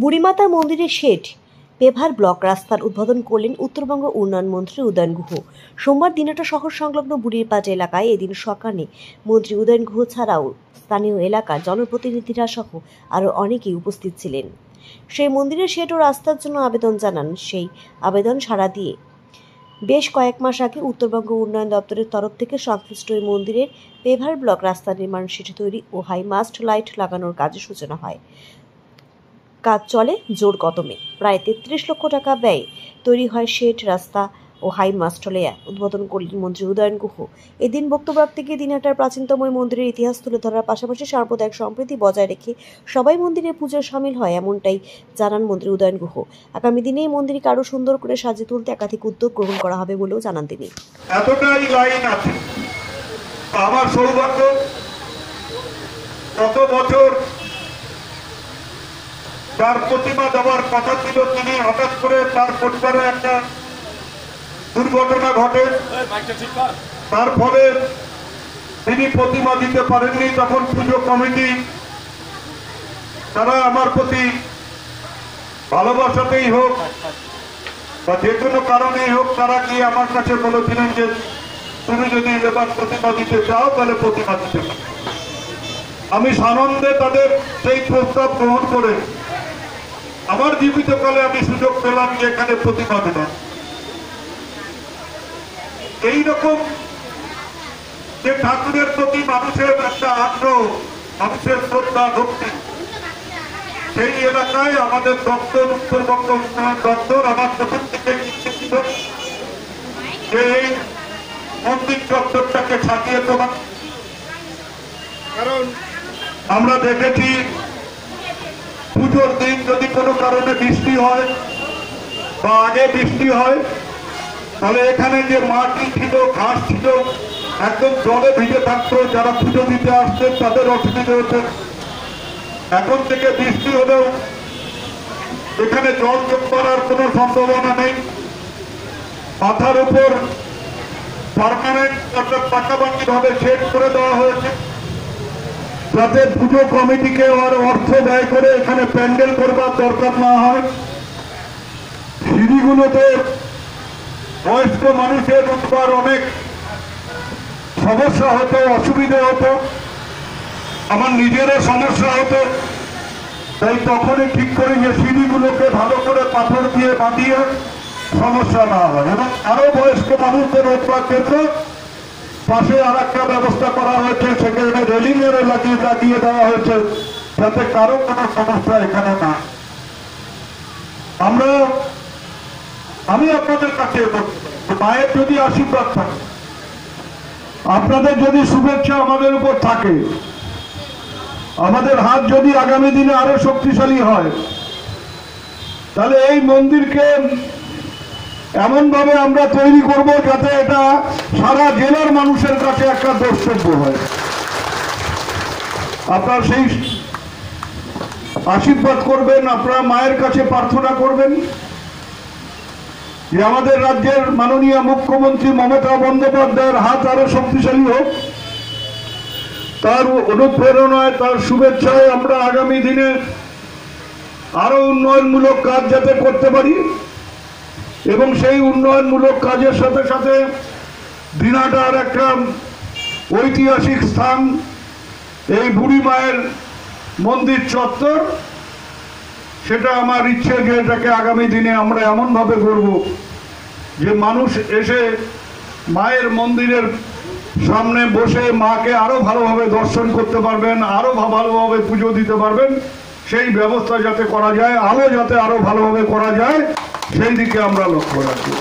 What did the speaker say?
বুড়িমাতা মন্দিরের shade paver block রাস্তার উদ্বোধন করলেন উত্তরবঙ্গ উন্নয়ন মন্ত্রী উদয়ন গুহ। সোমবার দিনাটা শহর সংলগ্ন বুড়িরপাট এলাকায় এদিন সকালে মন্ত্রী উদয়ন গুহ ছাড়াও স্থানীয় এলাকার জনপ্রতিনিধিরা সহ আরও অনেকেই উপস্থিত ছিলেন। সেই মন্দিরের শেড ও রাস্তার জন্য আবেদন জানান। সেই আবেদন সাড়া দিয়ে বেশ কয়েক মাস আগে উত্তরবঙ্গ উন্নয়ন দপ্তরের তরফ থেকে সংশ্লিষ্ট এই মন্দিরের পেভার ব্লক রাস্তা নির্মাণ শেড তৈরি ও হাই মাস্ট লাইট লাগানোর কাজের সূচনা হয়। কাজ চলে জোর কদমে। প্রায় 33 লক্ষ টাকা ব্যয় তৈরি হয় শেড, রাস্তা ও হাই মাস্ট লেয়ার। উদ্বোধন করলেন মন্ত্রী উদয়ন গুহ। এদিন বক্তব্য রাখতে গিয়ে দিনহাটার প্রাচীনতম মন্দিরের ইতিহাস তুলে ধরার পাশাপাশি সাম্প্রদায়িক সম্প্রীতি বজায় রেখে সবাই মন্দিরে পুজোয় সামিল হয়, এমনটাই জানান মন্ত্রী উদয়ন গুহ। আগামী দিনে এই মন্দিরকে আরো সুন্দর করে সাজিয়ে তুলতে একাধিক উদ্যোগ গ্রহণ করা হবে বলেও জানান তিনি। এতটাই লাইন আছে, আমার সৌভাগ্য কত বছর তার প্রতিমা দেওয়ার কথা ছিল, তিনি হঠাৎ করে তার পরিবারে একটা দুর্ঘটনা ঘটে, তার ফলে তিনি প্রতিমা দিতে পারেননি। তখন পুজো কমিটি তারা আমার প্রতি ভালোবাসাতেই হোক বা যে কোনো কারণেই হোক, তারা গিয়ে আমার কাছে বলেছিলেন যে তুমি যদি এবার প্রতিমা দিতে চাও তাহলে প্রতিমা দিতে পারো। আমি সানন্দে তাদের সেই প্রস্তাব গ্রহণ করে আমার জীবিতকালে আমি সুযোগ পেলাম যে এখানে প্রতিমা দেওয়ার। এইরকম যে ঠাকুরের প্রতি মানুষের একটা আগ্রহ, মানুষের শ্রদ্ধা ভক্তি, সেই এলাকায় আমাদের দপ্তর, উত্তরবঙ্গ উন্নয়ন দপ্তর আমার প্রথম থেকে ইচ্ছে ছিল যে এই মন্দির দপ্তরটাকে ছাপিয়ে তোলা। কারণ আমরা দেখেছি পুজোর দিন যদি কোনো কারণে বৃষ্টি হয় বা আগে বৃষ্টি হয়, তাহলে এখানে যে মাটি ছিল, ঘাস ছিল, একদম জলে ভিজে থাকতো। যারা পুজো দিতে আসতেন তাদের অসুবিধা হতো। এখন থেকে বৃষ্টি হলেও এখানে জল জমবার আর কোনো সম্ভাবনা নেই। মাথার উপর পার্মানেন্ট অর্থাৎ পাকাপাকি ভাবে সেট করে দেওয়া হয়েছে, যাতে পুজো কমিটিকে আর অর্থ ব্যয় করে এখানে প্যান্ডেল করবার দরকার না হয়। সিঁড়িগুলোতে বয়স্ক মানুষের উঠবার অনেক সমস্যা হতো, অসুবিধা হতো, আমার নিজেরও সমস্যা হতো। তাই তখনই ঠিক করি যে সিঁড়িগুলোকে ভালো করে পাথর দিয়ে বাঁধিয়ে সমস্যা না হয়, এবং আরো বয়স্ক মানুষদের উঠবার ক্ষেত্রে পাশে আর একটা ব্যবস্থা করা হয়েছে, সেখানে রেলিং এর লাগিয়ে দেওয়া হয়েছে, যাতে কারো কোনো সমস্যা এখানে না। আমি আপনাদের কাছে মায়ের যদি আশীর্বাদ থাকে, আপনাদের যদি শুভেচ্ছা আমাদের উপর থাকে, আমাদের হাত যদি আগামী দিনে আরো শক্তিশালী হয়, তাহলে এই মন্দিরকে এমন ভাবে আমরা তৈরি করব যাতে এটা সারা জেলার মানুষের কাছে একটা দ্রষ্টব্য হয়। আপনারা সেই আশীর্বাদ করবেন, আপনারা মায়ের কাছে প্রার্থনা করবেন যে আমাদের রাজ্যের মাননীয় মুখ্যমন্ত্রী মমতা বন্দ্যোপাধ্যায়ের হাত আরো শক্তিশালী হোক। তার অনুপ্রেরণায়, তার শুভেচ্ছায় আমরা আগামী দিনে আরো উন্নয়নমূলক কাজ যাতে করতে পারি, এবং সেই উন্নয়নমূলক কাজের সাথে সাথে দিনাটার একটা ঐতিহাসিক স্থান এই বুড়ি মায়ের মন্দির চত্বর, সেটা আমার ইচ্ছে যে এটাকে আগামী দিনে আমরা এমনভাবে করব যে মানুষ এসে মায়ের মন্দিরের সামনে বসে মাকে আরো ভালোভাবে দর্শন করতে পারবেন, আরো ভালোভাবে পুজো দিতে পারবেন। সেই ব্যবস্থা যাতে করা যায়, আলো যাতে আরো ভালোভাবে করা যায়, সেই দিকে আমরা লক্ষ্য রাখি।